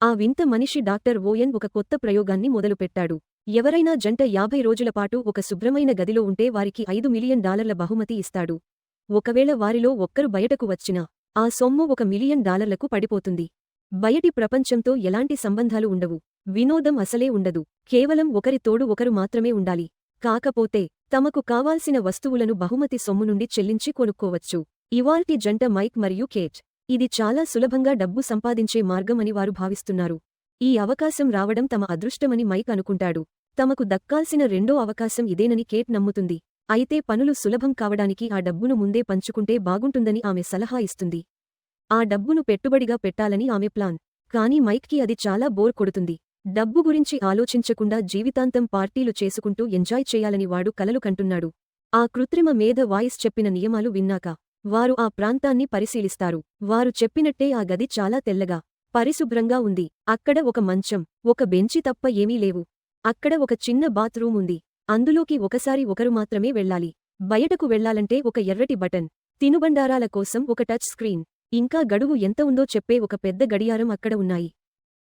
ఆ వింత మనిషి డాక్టర్ ఓయన్ ఒక కొత్త ప్రయోగాన్ని మొదలుపెట్టాడు. ఎవరైనా జంట 50 రోజులపాటు ఒక శుభ్రమైన గదిలో ఉంటే వారికి $5 మిలియన్ బహుమతి ఇస్తాడు. ఒకవేళ వారిలో ఒక్కరు బయటకు వచ్చినా ఆ సొమ్ము $1 మిలియన్ పడిపోతుంది. బయటి ప్రపంచంతో ఎలాంటి సంబంధాలు ఉండవు. వినోదం అసలే ఉండదు. కేవలం ఒకరి తోడు ఒకరు మాత్రమే ఉండాలి. కాకపోతే తమకు కావాల్సిన వస్తువులను బహుమతి సొమ్ము నుండి చెల్లించి కొనుక్కోవచ్చు. ఇవాల్టి జంట మైక్ మరియు కేట్. ఇది చాలా సులభంగా డబ్బు సంపాదించే మార్గం అని వారు భావిస్తున్నారు. ఈ అవకాశం రావడం తమ అదృష్టమని మైక్ అనుకుంటాడు. తమకు దక్కాల్సిన రెండో అవకాశం ఇదేనని కేట్ నమ్ముతుంది. అయితే పనులు సులభం కావడానికి ఆ డబ్బును ముందే పంచుకుంటే బాగుంటుందని ఆమె సలహా ఇస్తుంది. ఆ డబ్బును పెట్టుబడిగా పెట్టాలని ఆమె ప్లాన్. కానీ మైక్కి అది చాలా బోర్ కొడుతుంది. డబ్బు గురించి ఆలోచించకుండా జీవితాంతం పార్టీలు చేసుకుంటూ ఎంజాయ్ చేయాలని వాడు కలలు కంటున్నాడు. ఆ కృత్రిమ మేధ వాయిస్ చెప్పిన నియమాలు విన్నాక వారు ఆ ప్రాంతాన్ని పరిశీలిస్తారు. వారు చెప్పినట్టే ఆ గది చాలా తెల్లగా, పరిశుభ్రంగా ఉంది. అక్కడ ఒక మంచం, ఒక బెంచి తప్ప ఏమీ లేవు. అక్కడ ఒక చిన్న బాత్రూమ్ ఉంది. అందులోకి ఒకసారి ఒకరు మాత్రమే వెళ్ళాలి. బయటకు వెళ్లాలంటే ఒక ఎర్రటి బటన్, తినుబండారాల కోసం ఒక టచ్ స్క్రీన్, ఇంకా గడువు ఎంత ఉందో చెప్పే ఒక పెద్ద గడియారం అక్కడ ఉన్నాయి.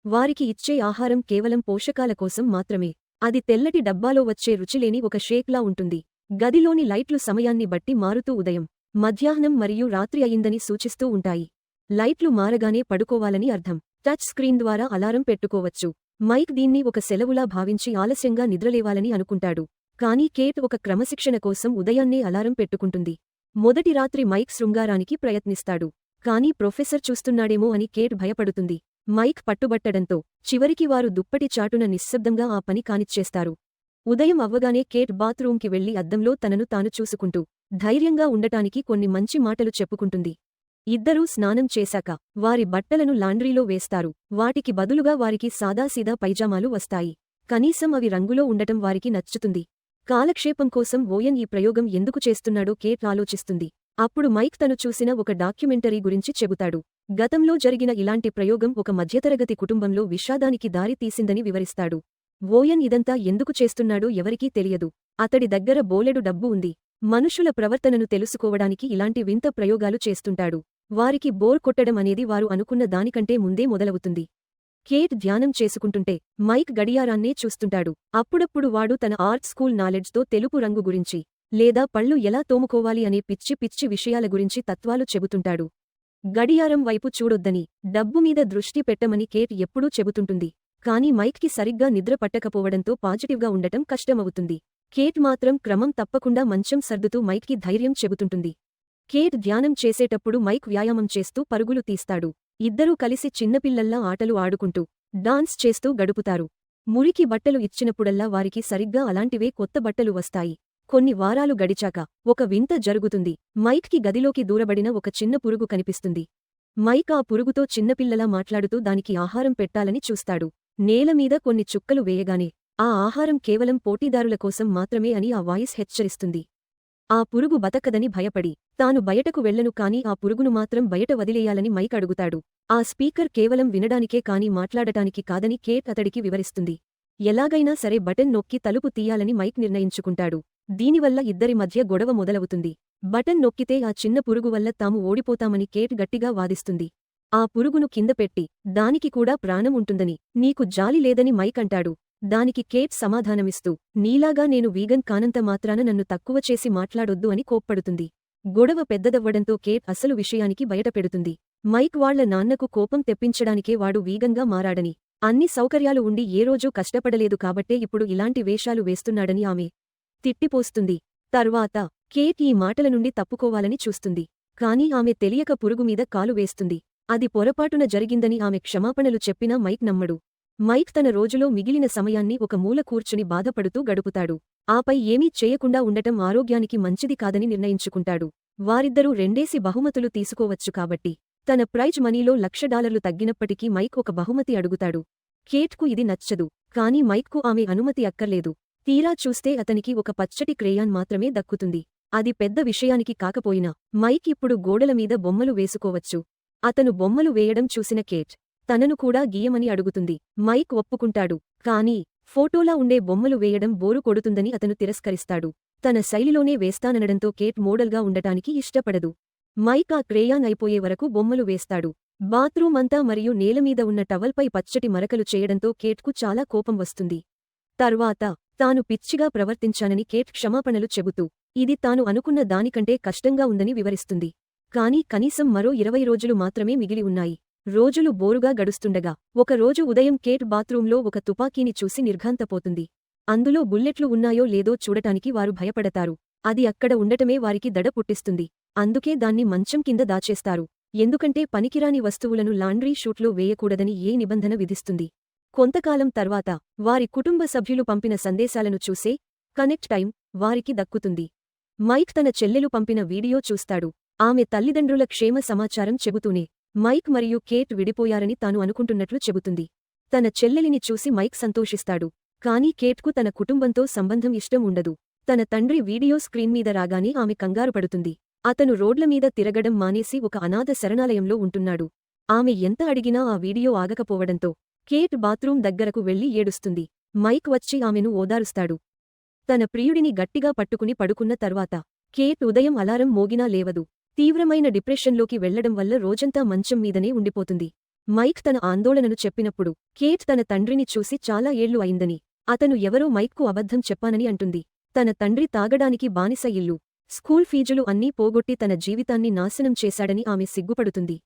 వారికి ఇచ్చే ఆహారం కేవలం పోషకాల కోసం మాత్రమే. అది తెల్లటి డబ్బాలో వచ్చే రుచిలేని ఒక షేక్లా ఉంటుంది. గదిలోని లైట్లు సమయాన్ని బట్టి మారుతూ ఉదయం, మధ్యాహ్నం మరియు రాత్రి అయిందని సూచిస్తూ ఉంటాయి. లైట్లు మారగానే పడుకోవాలని అర్థం. టచ్ స్క్రీన్ ద్వారా అలారం పెట్టుకోవచ్చు. మైక్ దీన్ని ఒక సెలవులా భావించి ఆలస్యంగా నిద్రలేవాలని అనుకుంటాడు. కానీ కేట్ ఒక క్రమశిక్షణ కోసం ఉదయాన్నే అలారం పెట్టుకుంటుంది. మొదటి రాత్రి మైక్ శృంగారానికి ప్రయత్నిస్తాడు. కానీ ప్రొఫెసర్ చూస్తున్నాడేమో అని కేట్ భయపడుతుంది. మైక్ పట్టుబట్టడంతో చివరికి వారు దుప్పటి చాటున నిశ్శబ్దంగా ఆ పని కానిచ్చేస్తారు. ఉదయం అవ్వగానే కేట్ బాత్రూంకి వెళ్లి అద్దంలో తనను తాను చూసుకుంటూ ధైర్యంగా ఉండటానికి కొన్ని మంచి మాటలు చెప్పుకుంటుంది. ఇద్దరూ స్నానం చేశాక వారి బట్టలను లాండ్రీలో వేస్తారు. వాటికి బదులుగా వారికి సాదాసీదా పైజామాలు వస్తాయి. కనీసం అవి రంగులో ఉండటం వారికి నచ్చుతుంది. కాలక్షేపం కోసం ఓయన్ ఈ ప్రయోగం ఎందుకు చేస్తున్నాడో కేట్ ఆలోచిస్తుంది. అప్పుడు మైక్ తను చూసిన ఒక డాక్యుమెంటరీ గురించి చెబుతాడు. గతంలో జరిగిన ఇలాంటి ప్రయోగం ఒక మధ్యతరగతి కుటుంబంలో విషాదానికి దారి తీసిందని వివరిస్తాడు. ఓయన్ ఇదంతా ఎందుకు చేస్తున్నాడో ఎవరికీ తెలియదు. అతడి దగ్గర బోలెడు డబ్బు ఉంది. మనుషుల ప్రవర్తనను తెలుసుకోవడానికి ఇలాంటి వింత ప్రయోగాలు చేస్తుంటాడు. వారికి బోర్ కొట్టడం అనేది వారు అనుకున్న దానికంటే ముందే మొదలవుతుంది. కేట్ ధ్యానం చేసుకుంటుంటే మైక్ గడియారాన్నే చూస్తుంటాడు. అప్పుడప్పుడు వాడు తన ఆర్ట్ స్కూల్ నాలెడ్జ్తో తెలుపు రంగు గురించి లేదా పళ్ళు ఎలా తోముకోవాలి అనే పిచ్చి పిచ్చి విషయాల గురించి తత్వాలు చెబుతుంటాడు. గడియారం వైపు చూడొద్దని, డబ్బు మీద దృష్టి పెట్టమని కేట్ ఎప్పుడూ చెబుతుంటుంది. కానీ మైక్కి సరిగ్గా నిద్ర పట్టకపోవడంతో పాజిటివ్గా ఉండటం కష్టమవుతుంది. కేట్ మాత్రం క్రమం తప్పకుండా మంచం సర్దుతూ మైక్కి ధైర్యం చెబుతుంటుంది. కేట్ ధ్యానం చేసేటప్పుడు మైక్ వ్యాయామం చేస్తూ పరుగులు తీస్తాడు. ఇద్దరూ కలిసి చిన్నపిల్లల్లా ఆటలు ఆడుకుంటూ డాన్స్ చేస్తూ గడుపుతారు. మురికి బట్టలు ఇచ్చినప్పుడల్లా వారికి సరిగ్గా అలాంటివే కొత్త బట్టలు వస్తాయి. కొన్ని వారాలు గడిచాక ఒక వింత జరుగుతుంది. మైక్కి గదిలోకి దూరబడిన ఒక చిన్న పురుగు కనిపిస్తుంది. మైక్ ఆ పురుగుతో చిన్నపిల్లలా మాట్లాడుతూ దానికి ఆహారం పెట్టాలని చూస్తాడు. నేలమీద కొన్ని చుక్కలు వేయగానే ఆ ఆహారం కేవలం పోటీదారుల కోసం మాత్రమే అని ఆ వాయిస్ హెచ్చరిస్తుంది. ఆ పురుగు బతకదని భయపడి తాను బయటకు వెళ్లను కాని ఆ పురుగును మాత్రం బయట వదిలేయాలని మైక్ అడుగుతాడు. ఆ స్పీకర్ కేవలం వినడానికే కాని మాట్లాడటానికి కాదని కేట్ అతడికి వివరిస్తుంది. ఎలాగైనా సరే బటన్ నొక్కి తలుపు తీయాలని మైక్ నిర్ణయించుకుంటాడు. దీనివల్ల ఇద్దరి మధ్య గొడవ మొదలవుతుంది. బటన్ నొక్కితే ఆ చిన్న పురుగు వల్ల తాము ఓడిపోతామని కేట్ గట్టిగా వాదిస్తుంది. ఆ పురుగును కింద పెట్టి దానికి కూడా ప్రాణం ఉంటుందని నీకు జాలి లేదని మైక్ అంటాడు. దానికి కేట్ సమాధానమిస్తూ నీలాగా నేను వీగన్ కానంత మాత్రాన నన్ను తక్కువ చేసి మాట్లాడొద్దు అని కోప్పడుతుంది. గొడవ పెద్దదవ్వడంతో కేట్ అసలు విషయానికి బయటపెడుతుంది. మైక్ వాళ్ల నాన్నకు కోపం తెప్పించడానికే వాడు వీగన్గా మారాడని, అన్ని సౌకర్యాలు ఉండి ఏ రోజూ కష్టపడలేదు కాబట్టే ఇప్పుడు ఇలాంటి వేషాలు వేస్తున్నాడని ఆమె తిట్టిపోస్తుంది. తర్వాత కేట్ ఈ మాటల నుండి తప్పుకోవాలని చూస్తుంది. కాని ఆమె తెలియక పురుగుమీద కాలు వేస్తుంది. అది పొరపాటున జరిగిందని ఆమె క్షమాపణలు చెప్పినా మైక్ నమ్మడు. మైక్ తన రోజులో మిగిలిన సమయాన్ని ఒక మూల కూర్చుని బాధపడుతూ గడుపుతాడు. ఆపై ఏమీ చేయకుండా ఉండటం ఆరోగ్యానికి మంచిది కాదని నిర్ణయించుకుంటాడు. వారిద్దరూ రెండేసి బహుమతులు తీసుకోవచ్చు కాబట్టి తన ప్రైజ్ మనీలో $1,00,000 తగ్గినప్పటికీ మైక్ ఒక బహుమతి అడుగుతాడు. కేట్కు ఇది నచ్చదు. కాని మైక్కు ఆమె అనుమతి అక్కర్లేదు. తీరా చూస్తే అతనికి ఒక పచ్చటి క్రేయాన్ మాత్రమే దక్కుతుంది. అది పెద్ద విషయానికి కాకపోయినా మైక్ ఇప్పుడు గోడలమీద బొమ్మలు వేసుకోవచ్చు. అతను బొమ్మలు వేయడం చూసిన కేట్ తనను కూడా గీయమని అడుగుతుంది. మైక్ ఒప్పుకుంటాడు. కానీ ఫోటోలా ఉండే బొమ్మలు వేయడం బోరు కొడుతుందని అతను తిరస్కరిస్తాడు. తన శైలిలోనే వేస్తాననడంతో కేట్ మోడల్గా ఉండటానికి ఇష్టపడదు. మైక్ ఆ క్రేయాన్ అయిపోయే వరకు బొమ్మలు వేస్తాడు. బాత్రూమ్ అంతా మరియు నేలమీద ఉన్న టవల్పై పచ్చటి మరకలు చేయడంతో కేట్కు చాలా కోపం వస్తుంది. తర్వాత తాను పిచ్చిగా ప్రవర్తించానని కేట్ క్షమాపణలు చెబుతూ ఇది తాను అనుకున్న దానికంటే కష్టంగా ఉందని వివరిస్తుంది. కాని కనీసం మరో 20 రోజులు మాత్రమే మిగిలి ఉన్నాయి. రోజులు బోరుగా గడుస్తుండగా ఒకరోజు ఉదయం కేట్ బాత్రూంలో ఒక తుపాకీని చూసి నిర్ఘాంతపోతుంది. అందులో బుల్లెట్లు ఉన్నాయో లేదో చూడటానికి వారు భయపడతారు. అది అక్కడ ఉండటమే వారికి దడ పుట్టిస్తుంది. అందుకే దాన్ని మంచం కింద దాచేస్తారు. ఎందుకంటే పనికిరాని వస్తువులను లాండ్రీ షూట్లో వేయకూడదని ఏ నిబంధన విధిస్తుంది. కొంతకాలం తర్వాత వారి కుటుంబ సభ్యులు పంపిన సందేశాలను చూసే కనెక్ట్ టైం వారికి దక్కుతుంది. మైక్ తన చెల్లెలు పంపిన వీడియో చూస్తాడు. ఆమె తల్లిదండ్రుల క్షేమ సమాచారం చెబుతూనే మైక్ మరియు కేట్ విడిపోయారని తాను అనుకుంటున్నట్లు చెబుతుంది. తన చెల్లెలిని చూసి మైక్ సంతోషిస్తాడు. కానీ కేట్కు తన కుటుంబంతో సంబంధం ఇష్టం ఉండదు. తన తండ్రి వీడియో స్క్రీన్ మీద రాగానే ఆమె కంగారుపడుతుంది. అతను రోడ్లమీద తిరగడం మానేసి ఒక అనాథ శరణాలయంలో ఉంటున్నాడు. ఆమె ఎంత అడిగినా ఆ వీడియో ఆగకపోవడంతో కేట్ బాత్రూం దగ్గరకు వెళ్లి ఏడుస్తుంది. మైక్ వచ్చి ఆమెను ఓదారుస్తాడు. తన ప్రియుడిని గట్టిగా పట్టుకుని పడుకున్న తర్వాత కేట్ ఉదయం అలారం మోగినా లేవదు. తీవ్రమైన డిప్రెషన్లోకి వెళ్లడం వల్ల రోజంతా మంచం మీదనే ఉండిపోతుంది. మైక్ తన ఆందోళనను చెప్పినప్పుడు కేట్ తన తండ్రిని చూసి చాలా ఏళ్లు అయిందని, అతను ఎవరో మైక్కు అబద్ధం చెప్పానని అంటుంది. తన తండ్రి తాగడానికి బానిస ఇల్లు, స్కూల్ ఫీజులు అన్నీ పోగొట్టి తన జీవితాన్ని నాశనం చేశాడని ఆమె సిగ్గుపడుతుంది.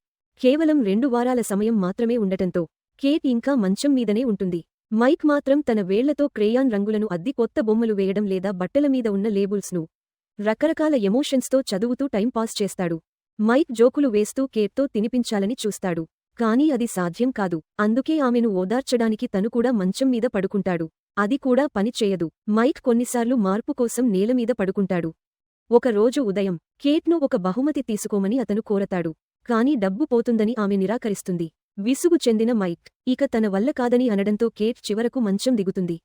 కేవలం 2 వారాల సమయం మాత్రమే ఉండటంతో కేట్ ఇంకా మంచం మీదనే ఉంటుంది. మైక్ మాత్రం తన వేళ్లతో క్రేయాన్ రంగులను అద్ది కొత్త బొమ్మలు వేయడం లేదా బట్టలమీద ఉన్న లేబుల్స్ను రకరకాల ఎమోషన్స్తో చదువుతూ టైం పాస్ చేస్తాడు. మైక్ జోకులు వేస్తూ కేట్తో తినిపించాలని చూస్తాడు. కానీ అది సాధ్యం కాదు. అందుకే ఆమెను ఓదార్చడానికి తను కూడా మంచం మీద పడుకుంటాడు. అది కూడా పని చేయదు. మైక్ కొన్నిసార్లు మార్పు కోసం నేలమీద పడుకుంటాడు. ఒక రోజు ఉదయం కేట్ను ఒక బహుమతి తీసుకోమని అతను కోరతాడు. కానీ డబ్బు పోతుందని ఆమె నిరాకరిస్తుంది. విసుగు చెందిన మైక్ ఇక తన వల్ల కాదని అనడంతో కేట్ చివరకు మంచం దిగుతుంది.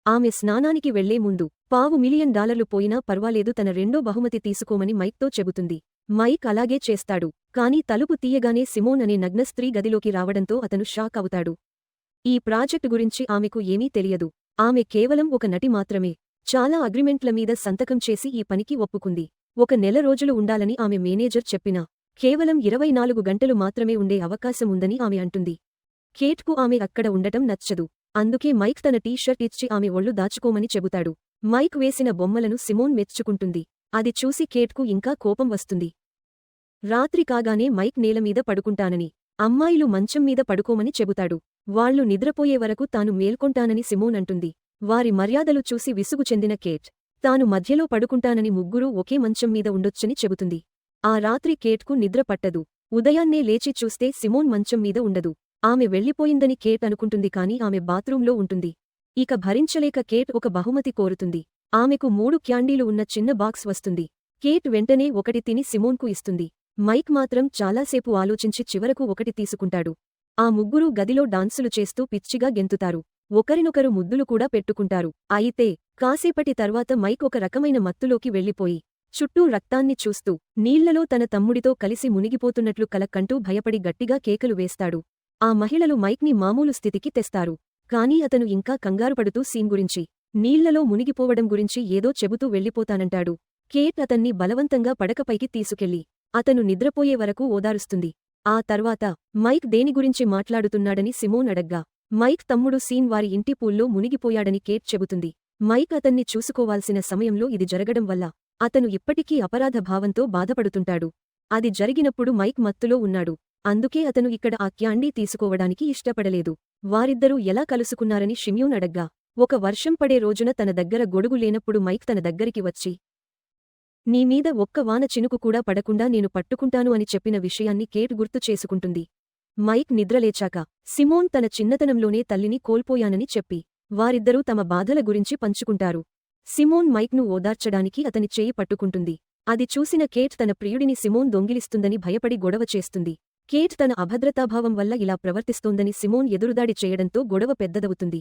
ఆమె స్నానానికి వెళ్లే ముందు $500,000 పోయినా పర్వాలేదు, తన రెండో బహుమతి తీసుకోమని మైక్తో చెబుతుంది. మైక్ అలాగే చేస్తాడు. కానీ తలుపు తీయగానే సిమోన్ అనే నగ్న స్త్రీ గదిలోకి రావడంతో అతను షాక్ అవుతాడు. ఈ ప్రాజెక్టు గురించి ఆమెకు ఏమీ తెలియదు. ఆమె కేవలం ఒక నటి మాత్రమే. చాలా అగ్రిమెంట్ల మీద సంతకం చేసి ఈ పనికి ఒప్పుకుంది. 1 నెల రోజులు ఉండాలని ఆమె మేనేజర్ చెప్పినా కేవలం 24 గంటలు మాత్రమే ఉండే అవకాశం ఉందని ఆమె అంటుంది. కేట్కు ఆమె అక్కడ ఉండటం నచ్చదు. అందుకే మైక్ తన టీ-షర్ట్ ఇచ్చి ఆమె ఒళ్ళు దాచుకోమని చెబుతాడు. మైక్ వేసిన బొమ్మలను సిమోన్ మెచ్చుకుంటుంది. అది చూసి కేట్కు ఇంకా కోపం వస్తుంది. రాత్రి కాగానే మైక్ నేలమీద పడుకుంటానని, అమ్మాయిలు మంచం మీద పడుకోమని చెబుతాడు. వాళ్లు నిద్రపోయే వరకు తాను మేల్కొంటానని సిమోన్ అంటుంది. వారి మర్యాదలు చూసి విసుగు చెందిన కేట్ తాను మధ్యలో పడుకుంటానని ముగ్గురూ ఒకే మంచం మీద ఉండొచ్చని చెబుతుంది. ఆ రాత్రి కేట్కు నిద్ర పట్టదు. ఉదయాన్నే లేచి చూస్తే సిమోన్ మంచం మీద ఉండదు. ఆమె వెళ్లిపోయిందని కేట్ అనుకుంటుంది, కానీ ఆమె బాత్రూంలో ఉంటుంది. ఇక భరించలేక కేట్ ఒక బహుమతి కోరుతుంది. ఆమెకు 3 క్యాండీలు ఉన్న చిన్న బాక్స్ వస్తుంది. కేట్ వెంటనే ఒకటి తిని సిమోన్కు ఇస్తుంది. మైక్ మాత్రం చాలాసేపు ఆలోచించి చివరకు ఒకటి తీసుకుంటాడు. ఆ ముగ్గురూ గదిలో డాన్సులు చేస్తూ పిచ్చిగా గెంతుతారు. ఒకరినొకరు ముద్దులు కూడా పెట్టుకుంటారు. అయితే కాసేపటి తర్వాత మైక్ ఒక రకమైన మత్తులోకి వెళ్లిపోయి చుట్టూ రక్తాన్ని చూస్తూ నీళ్లలో తన తమ్ముడితో కలిసి మునిగిపోతున్నట్లు కల కంటూ భయపడి గట్టిగా కేకలు వేస్తాడు. ఆ మహిళలు మైక్ని మామూలు స్థితికి తెస్తారు. కానీ అతను ఇంకా కంగారుపడుతూ సీన్ గురించి, నీళ్లలో మునిగిపోవడం గురించి ఏదో చెబుతూ వెళ్లిపోతానంటాడు. కేట్ అతన్ని బలవంతంగా పడకపైకి తీసుకెళ్లి అతను నిద్రపోయే వరకు ఓదారుస్తుంది. ఆ తర్వాత మైక్ దేని గురించి మాట్లాడుతున్నాడని సిమోన్ అడగ్గా మైక్ తమ్ముడు సీన్ వారి ఇంటి పూల్లో మునిగిపోయాడని కేట్ చెబుతుంది. మైక్ అతన్ని చూసుకోవాల్సిన సమయంలో ఇది జరగడం వల్ల అతను ఇప్పటికీ అపరాధ భావంతో బాధపడుతుంటాడు. అది జరిగినప్పుడు మైక్ మత్తులో ఉన్నాడు. అందుకే అతను ఇక్కడ ఆ క్యాండీ తీసుకోవడానికి ఇష్టపడలేదు. వారిద్దరూ ఎలా కలుసుకున్నారని షిమ్యూన్ అడగ్గా, ఒక వర్షం పడే రోజున తన దగ్గర గొడుగు లేనప్పుడు మైక్ తన దగ్గరికి వచ్చి నీమీద ఒక్క వాన చినుకు కూడా పడకుండా నేను పట్టుకుంటాను అని చెప్పిన విషయాన్ని కేట్ గుర్తు చేసుకుంటుంది. మైక్ నిద్రలేచాక సిమోన్ తన చిన్నతనంలోనే తల్లిని కోల్పోయానని చెప్పి వారిద్దరూ తమ బాధల గురించి పంచుకుంటారు. సిమోన్ మైక్ను ఓదార్చడానికి అతని చేయి పట్టుకుంటుంది. అది చూసిన కేట్ తన ప్రియుడిని సిమోన్ దొంగిలిస్తుందని భయపడి గొడవ చేస్తుంది. కేట్ తన అభద్రతాభావం వల్ల ఇలా ప్రవర్తిస్తోందని సిమోన్ ఎదురుదాడి చేయడంతో గొడవ పెద్దదవుతుంది.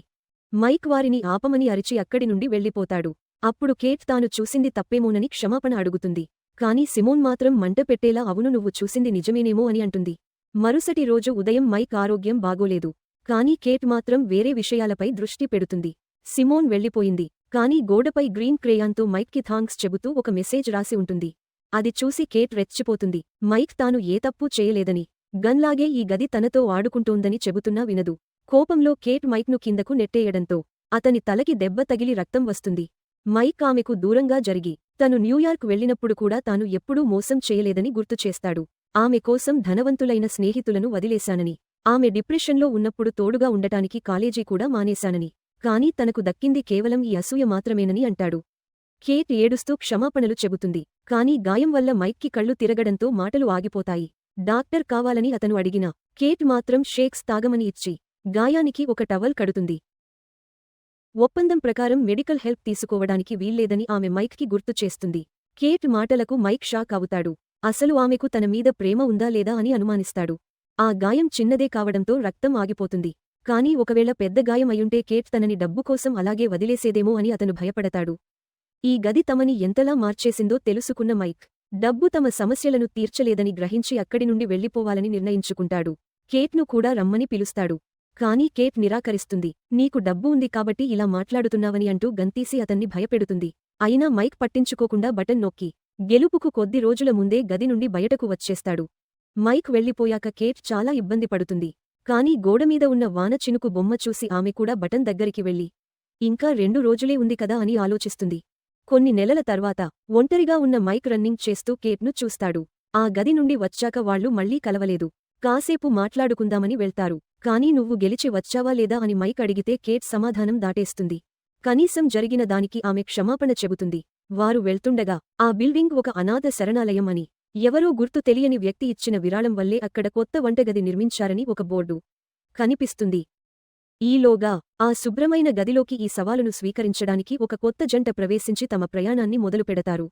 మైక్ వారిని ఆపమని అరిచి అక్కడి నుండి వెళ్లిపోతాడు. అప్పుడు కేట్ తాను చూసింది తప్పేమోనని క్షమాపణ అడుగుతుంది. కాని సిమోన్ మాత్రం మంట పెట్టేలా అవును, నువ్వు చూసింది నిజమేనేమో అని అంటుంది. మరుసటి రోజు ఉదయం మైక్ ఆరోగ్యం బాగోలేదు. కానీ కేట్ మాత్రం వేరే విషయాలపై దృష్టి పెడుతుంది. సిమోన్ వెళ్లిపోయింది. కానీ గోడపై గ్రీన్ క్రేయాన్తో మైక్కి థాంక్స్ చెబుతూ ఒక మెసేజ్ రాసి ఉంటుంది. అది చూసి కేట్ రెచ్చిపోతుంది. మైక్ తాను ఏ తప్పూ చేయలేదని, గన్లాగే ఈ గది తనతో ఆడుకుంటోందని చెబుతున్నా వినదు. కోపంలో కేట్ మైక్ను కిందకు నెట్టేయడంతో అతని తలకి దెబ్బ తగిలి రక్తం వస్తుంది. మైక్ ఆమెకు దూరంగా జరిగి తను న్యూయార్క్ వెళ్లినప్పుడు కూడా తాను ఎప్పుడూ మోసం చేయలేదని గుర్తుచేస్తాడు. ఆమె కోసం ధనవంతులైన స్నేహితులను వదిలేశానని, ఆమె డిప్రెషన్లో ఉన్నప్పుడు తోడుగా ఉండటానికి కాలేజీ కూడా మానేశానని, కానీ తనకు దక్కింది కేవలం ఈ అసూయ మాత్రమేనని అంటాడు. కేట్ ఏడుస్తూ క్షమాపణలు చెబుతుంది. కానీ గాయం వల్ల మైక్కి కళ్ళు తిరగడంతో మాటలు ఆగిపోతాయి. డాక్టర్ కావాలని అతను అడిగినా కేట్ మాత్రం షేక్స్ తాగమని ఇచ్చి గాయానికి ఒక టవల్ కడుతుంది. ఒప్పందం ప్రకారం మెడికల్ హెల్ప్ తీసుకోవడానికి వీల్లేదని ఆమె మైక్కి గుర్తు చేస్తుంది. కేట్ మాటలకు మైక్ షాక్ అవుతాడు. అసలు ఆమెకు తన మీద ప్రేమ ఉందా లేదా అని అనుమానిస్తాడు. ఆ గాయం చిన్నదే కావడంతో రక్తం ఆగిపోతుంది. కానీ ఒకవేళ పెద్ద గాయం అయుంటే కేట్ తనని డబ్బు కోసం అలాగే వదిలేసేదేమో అని అతను భయపడతాడు. ఈ గది తమని ఎంతలా మార్చేసిందో తెలుసుకున్న మైక్ డబ్బు తమ సమస్యలను తీర్చలేదని గ్రహించి అక్కడి నుండి వెళ్లిపోవాలని నిర్ణయించుకుంటాడు. కేట్ను కూడా రమ్మని పిలుస్తాడు. కానీ కేట్ నిరాకరిస్తుంది. నీకు డబ్బు ఉంది కాబట్టి ఇలా మాట్లాడుతున్నావని అంటూ గంతీసి అతన్ని భయపెడుతుంది. అయినా మైక్ పట్టించుకోకుండా బటన్ నొక్కి గెలుపుకు కొద్ది రోజుల ముందే గది నుండి బయటకు వచ్చేస్తాడు. మైక్ వెళ్లిపోయాక కేట్ చాలా ఇబ్బంది పడుతుంది. కానీ గోడమీద ఉన్న వాన చినుకు బొమ్మ చూసి ఆమె కూడా బటన్ దగ్గరికి వెళ్లి ఇంకా 2 రోజులే ఉంది కదా అని ఆలోచిస్తుంది. కొన్ని నెలల తర్వాత ఒంటరిగా ఉన్న మైక్ రన్నింగ్ చేస్తూ కేట్ను చూస్తాడు. ఆ గది నుండి వచ్చాక వాళ్లు మళ్లీ కలవలేదు. కాసేపు మాట్లాడుకుందామని వెళ్తారు. కానీ నువ్వు గెలిచి వచ్చావా లేదా అని మైక్ అడిగితే కేట్ సమాధానం దాటేస్తుంది. కనీసం జరిగిన దానికి ఆమె క్షమాపణ చెబుతుంది. వారు వెళ్తుండగా ఆ బిల్డింగ్ ఒక అనాథ శరణాలయం అని, ఎవరో గుర్తు తెలియని వ్యక్తి ఇచ్చిన విరాళం వల్లే అక్కడ కొత్త వంటగది నిర్మించారని ఒక బోర్డు కనిపిస్తుంది. ఈలోగా ఆ శుభ్రమైన గదిలోకి ఈ సవాలును స్వీకరించడానికి ఒక కొత్త జంట ప్రవేశించి తమ ప్రయాణాన్ని మొదలుపెడతారు.